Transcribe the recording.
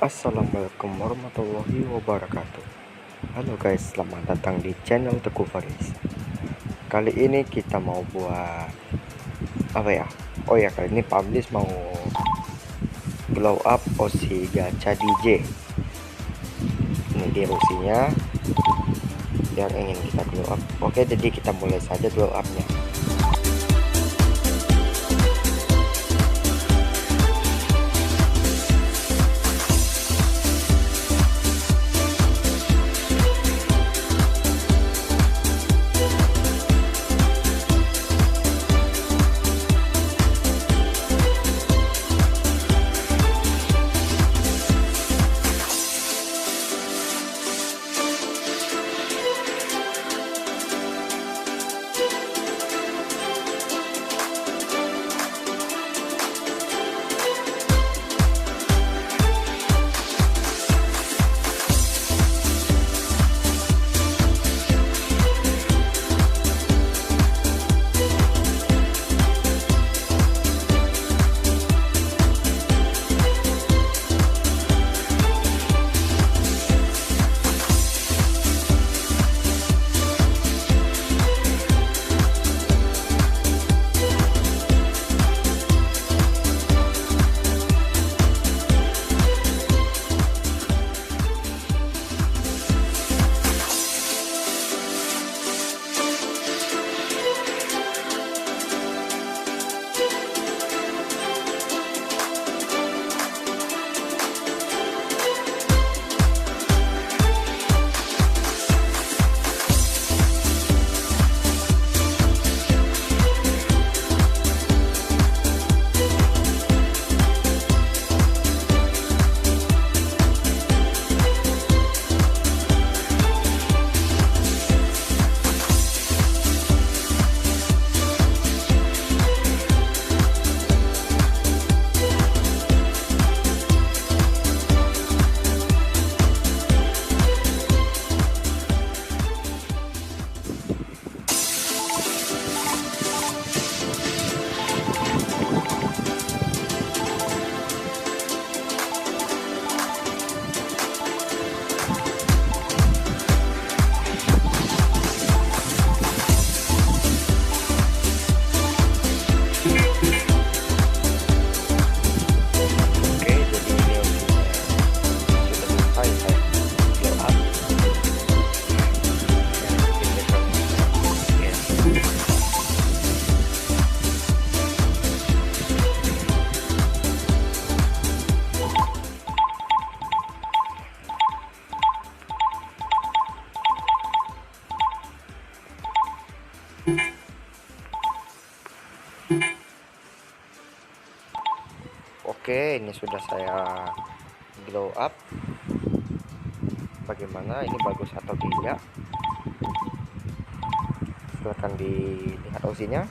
Assalamualaikum warahmatullahi wabarakatuh. Halo guys, selamat datang di channel Teguh Faris. Kali ini kita mau buat apa ya? Oh ya, kali ini publish mau glow up Osi gacha DJ. Ini dia Osinya yang ingin kita glow up. Oke, jadi kita mulai saja glow upnya. Oke, ini sudah saya glow up. Bagaimana, ini bagus atau tidak? Silahkan dilihat Osinya.